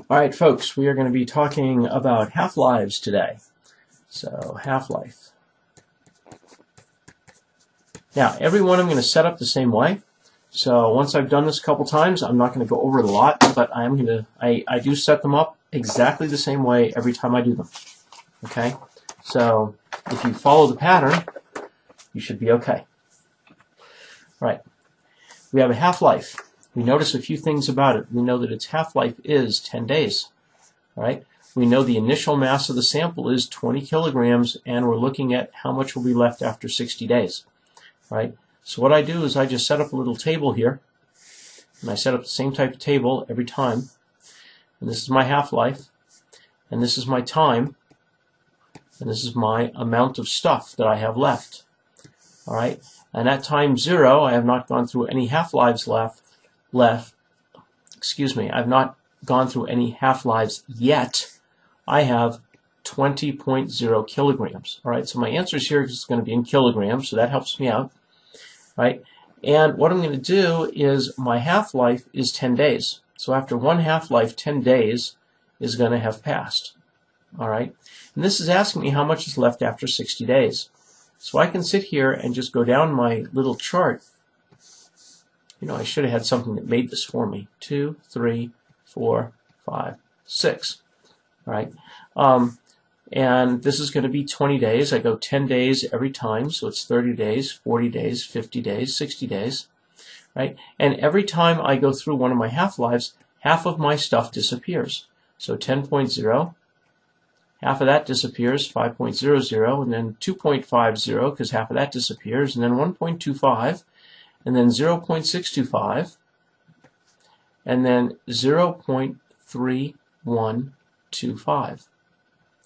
Alright folks, we are going to be talking about half-lives today. So, half-life. Now, every one I'm going to set up the same way. So once I've done this a couple times, I'm not going to go over it a lot, but I do set them up exactly the same way every time I do them. Okay? So, if you follow the pattern, you should be okay. Right. We have a half-life. We notice a few things about it. We know that its half-life is 10 days. All right? We know the initial mass of the sample is 20 kilograms, and we're looking at how much will be left after 60 days. All right? So what I do is I just set up a little table here, and I set up the same type of table every time. And this is my half-life, and this is my time, and this is my amount of stuff that I have left. All right? And at time 0, I have not gone through any half-lives I've not gone through any half-lives yet. I have 20.0 kilograms. All right, so my answer here is going to be in kilograms, so that helps me out. Right? And what I'm going to do is my half-life is 10 days. So after one half-life, 10 days is going to have passed. All right? And this is asking me how much is left after 60 days. So I can sit here and just go down my little chart. You know, I should have had something that made this for me. 2, 3, 4, 5, 6. All right. And this is going to be 20 days. I go 10 days every time, so it's 30 days, 40 days, 50 days, 60 days. Right? And every time I go through one of my half-lives, half of my stuff disappears. So 10.0, half of that disappears, 5.00, and then 2.50, because half of that disappears, and then 1.25, and then 0.625, and then 0.3125.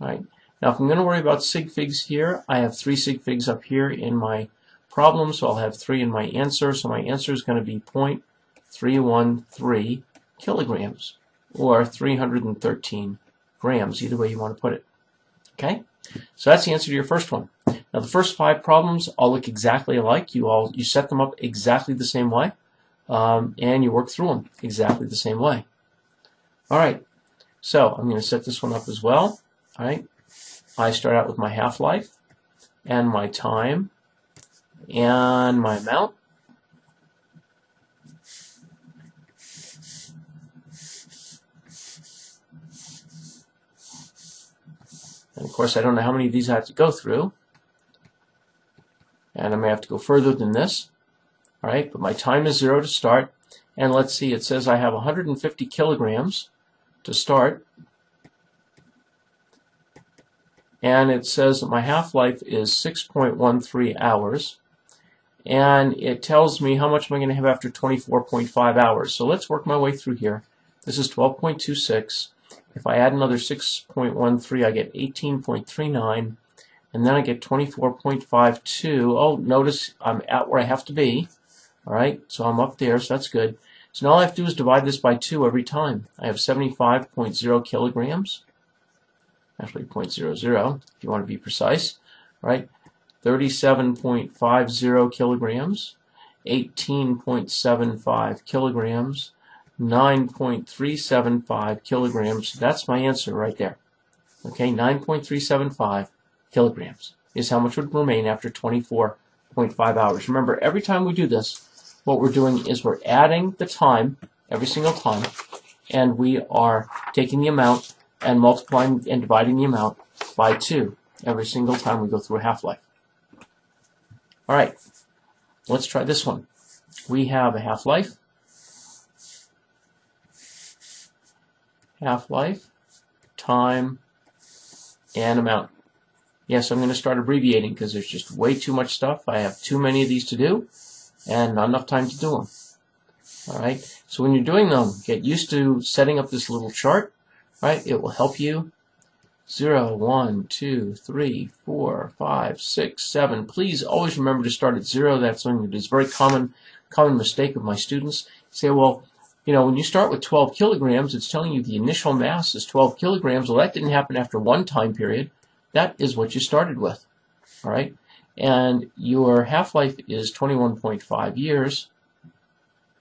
All right. Now, if I'm going to worry about sig figs here, I have 3 sig figs up here in my problem, so I'll have 3 in my answer. So my answer is going to be 0.313 kilograms, or 313 grams, either way you want to put it. Okay? So that's the answer to your first one. Now the first 5 problems all look exactly alike. You set them up exactly the same way, and you work through them exactly the same way. All right. So I'm going to set this one up as well. All right. I start out with my half-life, and my time, and my amount. And of course, I don't know how many of these I have to go through. And I may have to go further than this. All right, but my time is 0 to start. And let's see, it says I have 150 kilograms to start. And it says that my half-life is 6.13 hours. And it tells me how much am I going to have after 24.5 hours. So let's work my way through here. This is 12.26. If I add another 6.13, I get 18.39. And then I get 24.52. Oh, notice I'm at where I have to be. All right, so I'm up there, so that's good. So now all I have to do is divide this by 2 every time. I have 75.0 kilograms. Actually, 0.00, if you want to be precise. All right, 37.50 kilograms, 18.75 kilograms, 9.375 kilograms. That's my answer right there. Okay, 9.375 kilograms is how much would remain after 24.5 hours. Remember, every time we do this, what we're doing is we're adding the time every single time, and we are taking the amount and multiplying and dividing the amount by 2 every single time we go through a half-life. All right, let's try this one. We have a half-life, time, and amount. Yes, I'm going to start abbreviating because there's just way too much stuff. I have too many of these to do and not enough time to do them. All right, so when you're doing them, get used to setting up this little chart. Right, it will help you. 0, 1, 2, 3, 4, 5, 6, 7. Please always remember to start at 0. That's something that is a very common mistake of my students. Say, well, you know, when you start with 12 kilograms, it's telling you the initial mass is 12 kilograms. Well, that didn't happen after one time period. That is what you started with. All right, and your half-life is 21.5 years,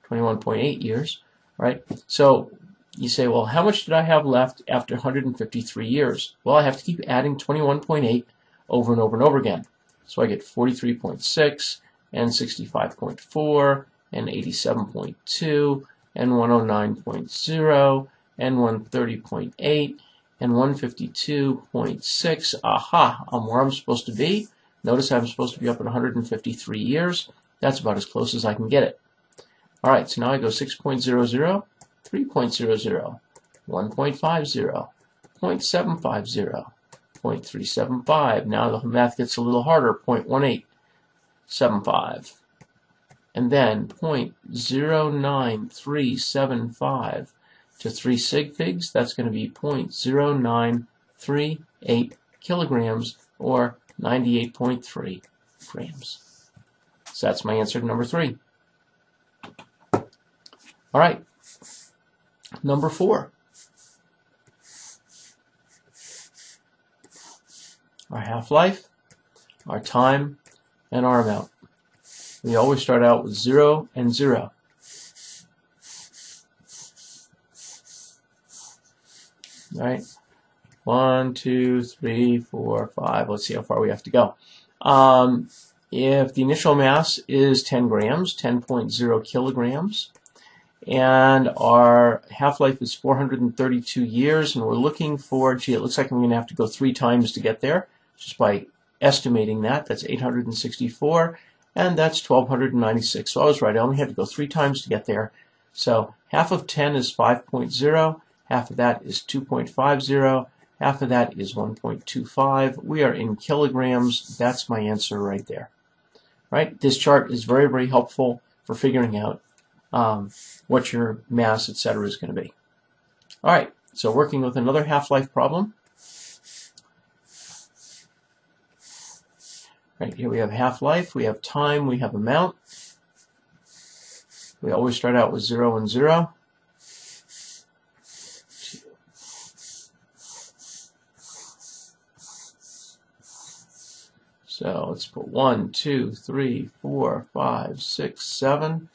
21.8 years. Right, so you say, well, how much did I have left after 153 years? Well, I have to keep adding 21.8 over and over and over again. So I get 43.6 and 65.4 and 87.2 and 109.0 and 130.8 and 152.6. Aha, I'm where I'm supposed to be. Notice I'm supposed to be up at 153 years. That's about as close as I can get it. All right, so now I go 6.00, 3.00, 1.50, 0.750, 0.375. Now the math gets a little harder, 0.1875. And then 0.09375 to 3 sig figs, that's going to be 0.0938 kilograms, or 98.3 grams. So that's my answer to number 3. All right, number 4. Our half-life, our time, and our amount. We always start out with 0 and 0. All right, 1, 2, 3, 4, 5. Let's see how far we have to go. If the initial mass is 10 grams, 10.0 kilograms, and our half-life is 432 years, and we're looking for, gee, it looks like I'm going to have to go 3 times to get there, just by estimating that. That's 864, and that's 1296. So I was right, I only had to go 3 times to get there. So half of 10 is 5.0, half of that is 2.50, half of that is 1.25. We are in kilograms. That's my answer right there. Right? This chart is very, very helpful for figuring out what your mass, etc., is going to be. All right, so working with another half-life problem. Right here we have half-life, we have time, we have amount. We always start out with 0 and 0. So let's put 1, 2, 3, 4, 5, 6, 7.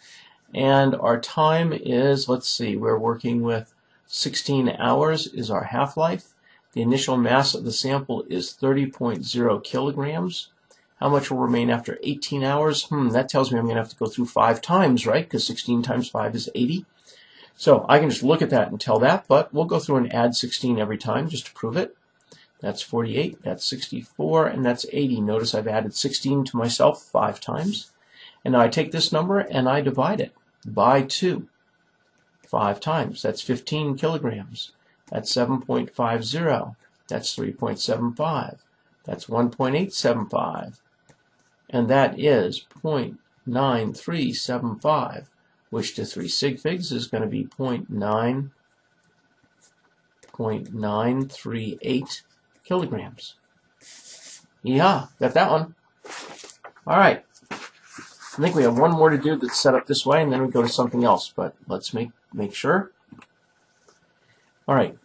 And our time is, let's see, we're working with 16 hours is our half-life. The initial mass of the sample is 30.0 kilograms. How much will remain after 18 hours? That tells me I'm going to have to go through 5 times, right? Because 16 times 5 is 80. So I can just look at that and tell that, but we'll go through and add 16 every time just to prove it. That's 48, that's 64, and that's 80. Notice I've added 16 to myself 5 times. And now I take this number and I divide it by 2 5 times. That's 15 kilograms. That's 7.50. That's 3.75. That's 1.875. And that is 0.9375, which to 3 sig figs is going to be 0.938 kilograms. Yeah, got that one. All right. I think we have one more to do that's set up this way, and then we go to something else, but let's make sure. All right.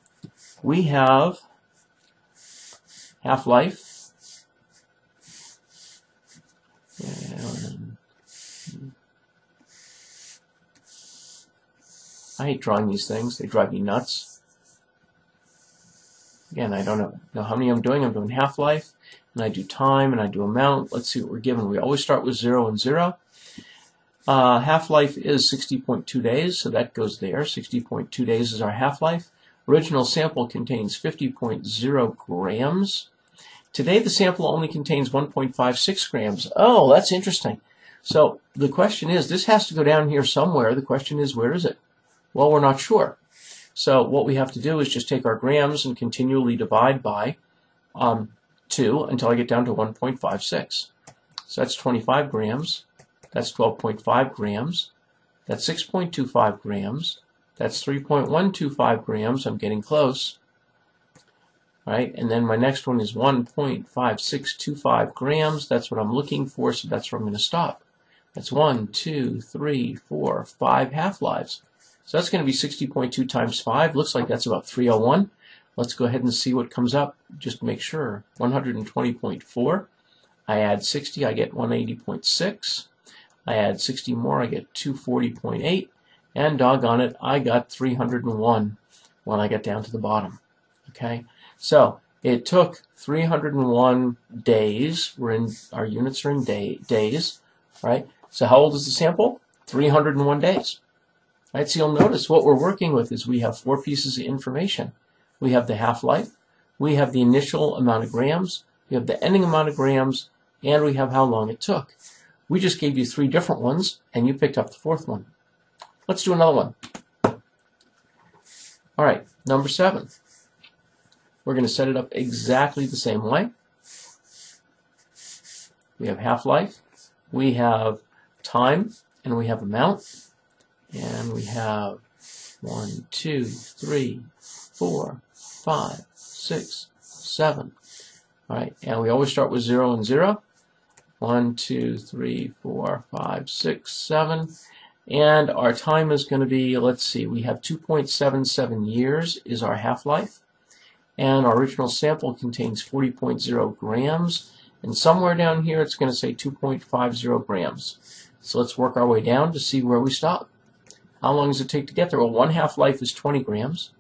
We have half-life. I hate drawing these things. They drive me nuts. Again, I don't know how many I'm doing. I'm doing half-life, and I do time, and I do amount. Let's see what we're given. We always start with 0 and 0. Half-life is 60.2 days, so that goes there. 60.2 days is our half-life. Original sample contains 50.0 grams. Today, the sample only contains 1.56 grams. Oh, that's interesting. So the question is, this has to go down here somewhere. The question is, where is it? Well, we're not sure. So what we have to do is just take our grams and continually divide by 2 until I get down to 1.56. So that's 25 grams. That's 12.5 grams. That's 6.25 grams. That's 3.125 grams. I'm getting close. Right? And then my next one is 1.5625 grams. That's what I'm looking for, so that's where I'm going to stop. That's 1, 2, 3, 4, 5 half-lives. So that's going to be 60.2 times 5. Looks like that's about 301. Let's go ahead and see what comes up, just to make sure. 120.4. I add 60, I get 180.6. I add 60 more, I get 240.8. And doggone it, I got 301. when I get down to the bottom. Okay, so it took 301 days. Our units are in days, right? So how old is the sample? 301 days. Right, so you'll notice what we're working with is we have 4 pieces of information. We have the half-life, we have the initial amount of grams, we have the ending amount of grams, and we have how long it took. We just gave you 3 different ones, and you picked up the 4th one. Let's do another one. All right, number 7. We're going to set it up exactly the same way. We have half-life, we have time, and we have amount. And we have 1, 2, 3, 4, 5, 6, 7. All right, and we always start with 0 and 0. 1, 2, 3, 4, 5, 6, 7. And our time is going to be, let's see, we have 2.77 years is our half-life. And our original sample contains 40.0 grams. And somewhere down here it's going to say 2.50 grams. So let's work our way down to see where we stop. How long does it take to get there? Well, 1 half-life is 20 grams.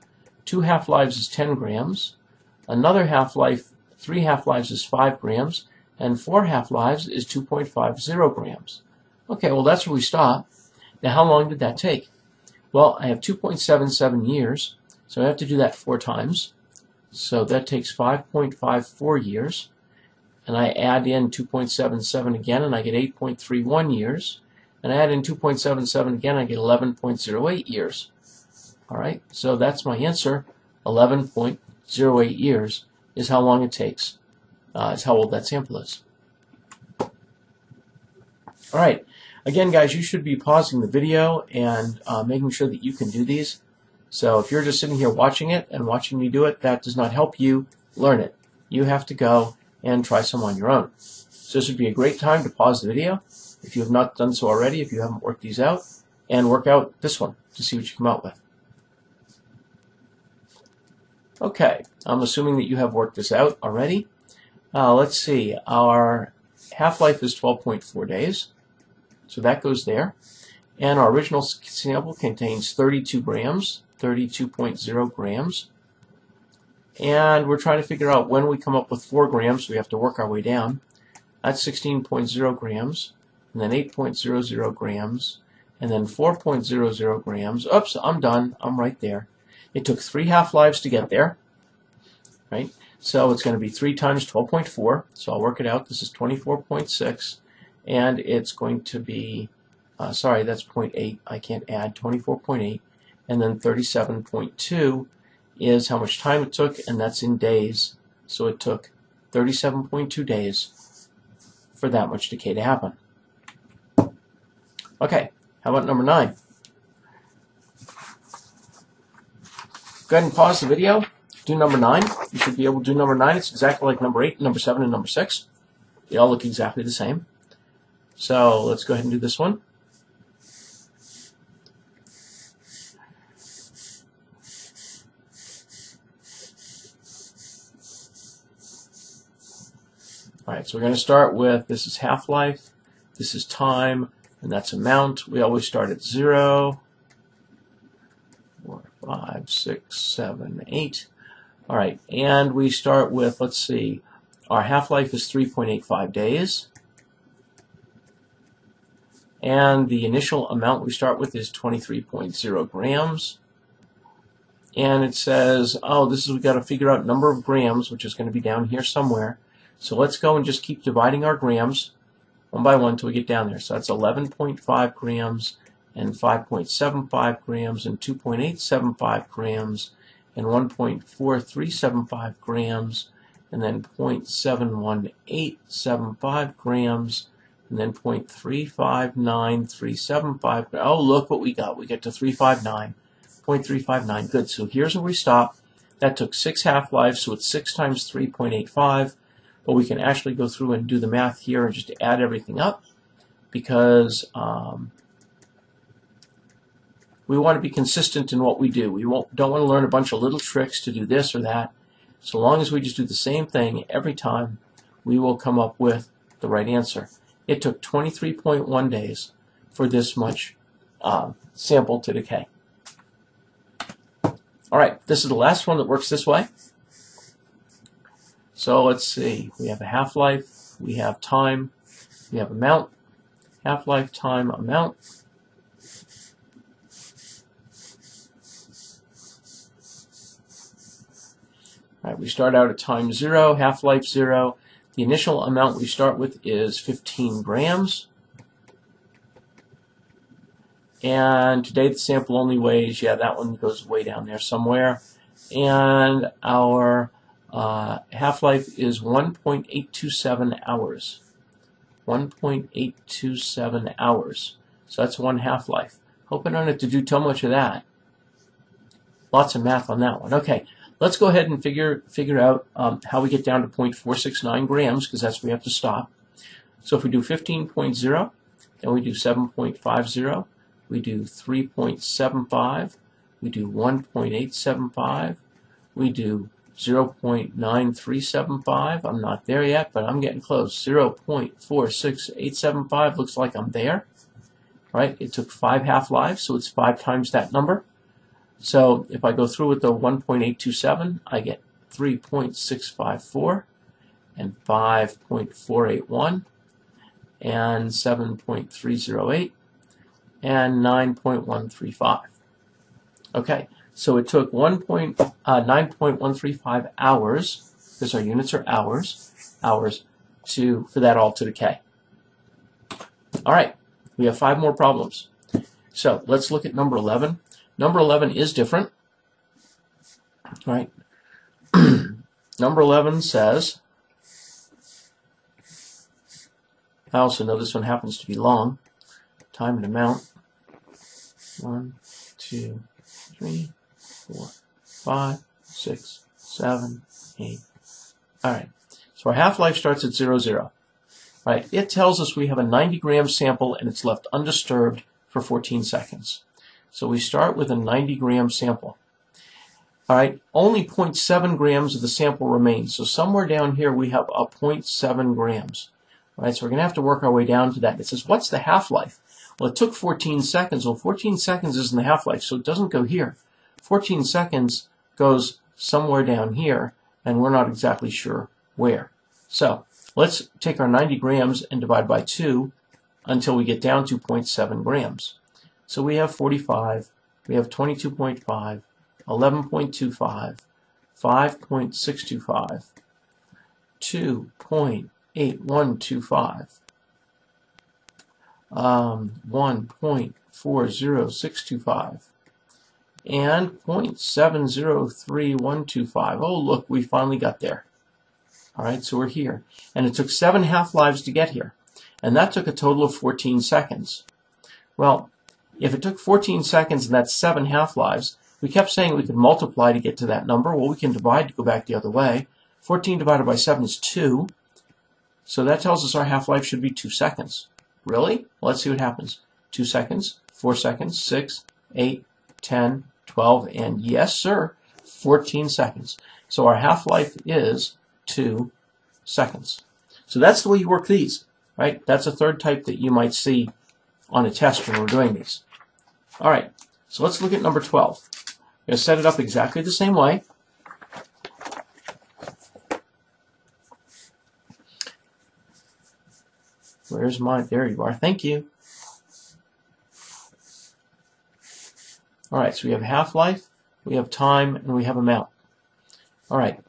2 half-lives is 10 grams. Another half-life, 3 half-lives is 5 grams. And 4 half-lives is 2.50 grams. Okay, well, that's where we stop. Now, how long did that take? Well, I have 2.77 years, so I have to do that 4 times. So that takes 5.54 years. And I add in 2.77 again, and I get 8.31 years. And I add in 2.77 again, I get 11.08 years. All right, so that's my answer. 11.08 years is how long it takes, is how old that sample is. All right, again, guys, you should be pausing the video and making sure that you can do these. So if you're just sitting here watching it and watching me do it, that does not help you learn it. You have to go and try some on your own. So this would be a great time to pause the video, if you have not done so already, if you haven't worked these out, and work out this one to see what you come out with. Okay, I'm assuming that you have worked this out already. Let's see, our half-life is 12.4 days, so that goes there. And our original sample contains 32 grams, 32.0 grams. And we're trying to figure out when we come up with 4 grams, so we have to work our way down. That's 16.0 grams. And then 8.00 grams, and then 4.00 grams. Oops, I'm done. I'm right there. It took 3 half-lives to get there, right? So it's going to be 3 times 12.4. So I'll work it out. This is 24.6, and it's going to be, sorry, that's 0.8. I can't add 24.8, and then 37.2 is how much time it took, and that's in days. So it took 37.2 days for that much decay to happen. Okay, how about number 9? Go ahead and pause the video. Do number 9. You should be able to do number 9. It's exactly like number 8, number 7, and number 6. They all look exactly the same. So let's go ahead and do this one. All right, so we're going to start with, this is half-life, this is time, and that's amount. We always start at 0, 4, 5, 6, 7, 8. All right, and we start with, let's see, our half-life is 3.85 days. And the initial amount we start with is 23.0 grams. And it says, oh, we've got to figure out number of grams, which is going to be down here somewhere. So let's go and just keep dividing our grams one by one until we get down there. So that's 11.5 grams and 5.75 grams and 2.875 grams and 1.4375 grams and then 0.71875 grams and then 0.359375. Oh, look what we got. We get to 0.359. Good. So here's where we stop. That took 6 half-lives, so it's 6 times 3.85. But we can actually go through and do the math here and just add everything up because we want to be consistent in what we do. We don't want to learn a bunch of little tricks to do this or that. So long as we just do the same thing every time, we will come up with the right answer. It took 23.1 days for this much sample to decay. All right, this is the last one that works this way. So let's see. We have a half-life, we have time, we have amount, half-life, time, amount. All right, we start out at time 0, half-life 0. The initial amount we start with is 15 grams. And today the sample only weighs, yeah, that one goes way down there somewhere. And our half-life is 1.827 hours. 1.827 hours. So that's one half-life. Hope I don't have to do too much of that. Lots of math on that one. Okay, let's go ahead and figure out how we get down to 0.469 grams, because that's where we have to stop. So if we do 15.0, then we do 7.50, we do 3.75, we do 1.875, we do 0.9375. I'm not there yet, but I'm getting close. 0.46875. Looks like I'm there. Right? It took 5 half-lives, so it's 5 times that number. So if I go through with the 1.827, I get 3.654 and 5.481 and 7.308 and 9.135. Okay. So it took 9.135 hours, because our units are hours, for that all to decay. All right, we have 5 more problems. So let's look at number 11. Number 11 is different. All right. Number 11 says, I also know this one happens to be long. Time and amount. 1, 2, 3, 4, 5, 6, 7, 8. All right. So our half-life starts at 0, 0. All right. It tells us we have a 90-gram sample and it's left undisturbed for 14 seconds. So we start with a 90-gram sample. All right. Only 0.7 grams of the sample remains. So somewhere down here we have a 0.7 grams. All right. So we're going to have to work our way down to that. It says, what's the half-life? Well, it took 14 seconds. Well, 14 seconds isn't the half-life, so it doesn't go here. 14 seconds goes somewhere down here, and we're not exactly sure where. So let's take our 90 grams and divide by 2 until we get down to 0.7 grams. So we have 45, we have 22.5, 11.25, 5.625, 2.8125, 1.40625, and 0.703125. Oh, look, we finally got there. All right, so we're here. And it took 7 half-lives to get here. And that took a total of 14 seconds. Well, if it took 14 seconds and that's 7 half-lives, we kept saying we could multiply to get to that number. Well, we can divide to go back the other way. 14 divided by 7 is 2. So that tells us our half-life should be 2 seconds. Really? Well, let's see what happens. 2 seconds, 4 seconds, 6, 8, 10, 12, and yes, sir, 14 seconds. So our half-life is 2 seconds. So that's the way you work these, right? That's a third type that you might see on a test when we're doing these. All right, so let's look at number 12. We're going to set it up exactly the same way. Where's mine? There you are. Thank you. All right, so we have half-life, we have time, and we have amount. All right,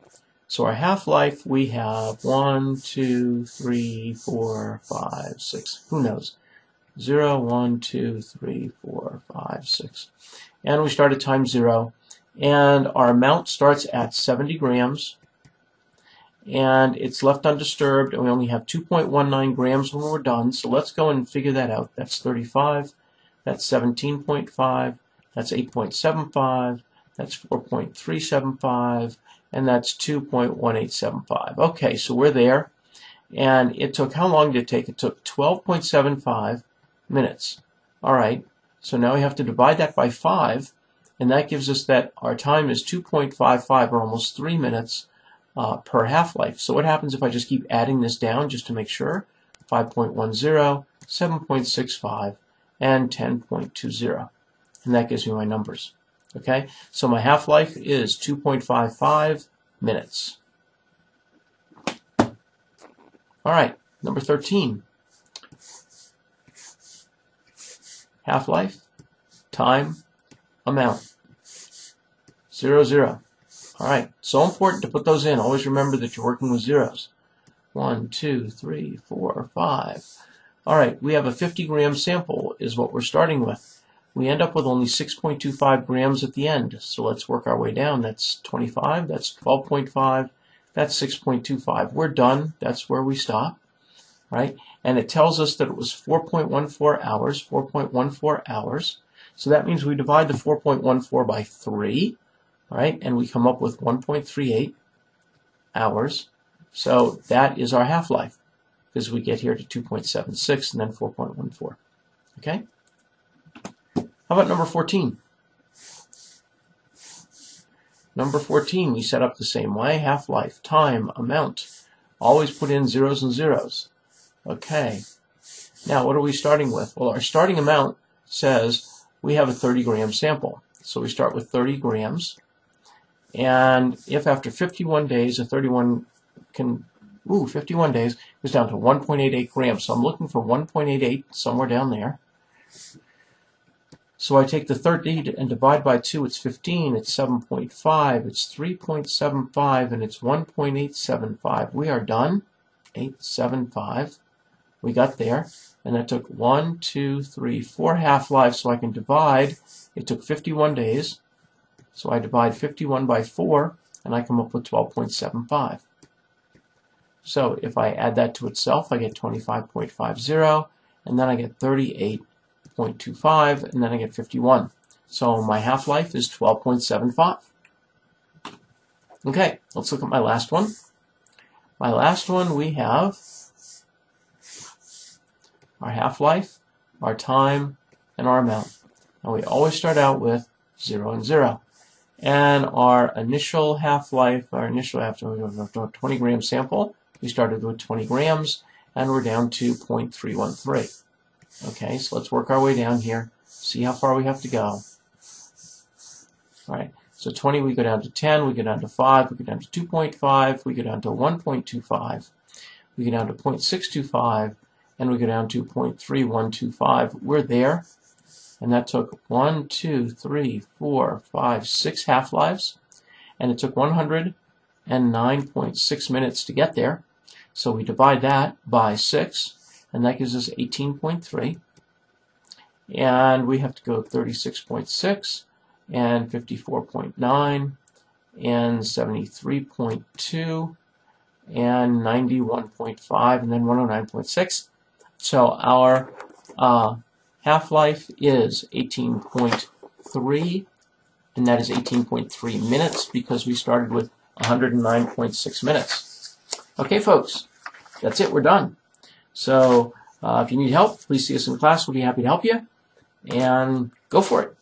so our half-life, we have 1, 2, 3, 4, 5, 6. Who knows? 0, 1, 2, 3, 4, 5, 6. And we start at time 0. And our amount starts at 70 grams. And it's left undisturbed, and we only have 2.19 grams when we're done. So let's go and figure that out. That's 35, that's 17.5, that's 8.75, that's 4.375, and that's 2.1875. Okay, so we're there. And it took, how long did it take? It took 12.75 minutes. All right, so now we have to divide that by 5, and that gives us that our time is 2.55, or almost 3 minutes. Per half-life. So what happens if I just keep adding this down just to make sure? 5.10, 7.65, and 10.20. And that gives me my numbers. Okay, so my half-life is 2.55 minutes. All right, number 13. Half-life, time, amount. 0, 0. All right, so important to put those in. Always remember that you're working with zeros. 1, 2, 3, 4, 5. All right, we have a 50-gram sample is what we're starting with. We end up with only 6.25 grams at the end. So let's work our way down. That's 25, that's 12.5, that's 6.25. We're done. That's where we stop. Right? And it tells us that it was 4.14 hours, 4.14 hours. So that means we divide the 4.14 by 3, right? And we come up with 1.38 hours. So that is our half-life, because we get here to 2.76 and then 4.14. Okay? How about number 14? Number 14, we set up the same way. Half-life, time, amount. Always put in zeros and zeros. Okay. Now, what are we starting with? Well, our starting amount says we have a 30-gram sample. So we start with 30 grams. And if after 51 days, 51 days goes down to 1.88 grams. So I'm looking for 1.88 somewhere down there. So I take the 30 and divide by 2, it's 15, it's 7.5, it's 3.75, and it's 1.875. We are done. 875. We got there. And that took 1, 2, 3, 4 half-lives, so I can divide. It took 51 days. So I divide 51 by 4, and I come up with 12.75. So if I add that to itself, I get 25.50, and then I get 38.25, and then I get 51. So my half-life is 12.75. Okay, let's look at my last one. My last one, we have our half-life, our time, and our amount. And we always start out with 0 and 0. And our initial half-life, after 20-gram sample, we started with 20 grams, and we're down to 0.313. Okay, so let's work our way down here, see how far we have to go. All right, so 20, we go down to 10, we go down to 5, we go down to 2.5, we go down to 1.25, we go down to 0.625, and we go down to 0.3125. We're there, and that took 1, 2, 3, 4, 5, 6 half-lives, and it took 109.6 minutes to get there. So we divide that by 6, and that gives us 18.3. And we have to go 36.6, and 54.9, and 73.2, and 91.5, and then 109.6. So our half-life is 18.3, and that is 18.3 minutes because we started with 109.6 minutes. Okay, folks, that's it. We're done. So if you need help, please see us in class. We'll be happy to help you. And go for it.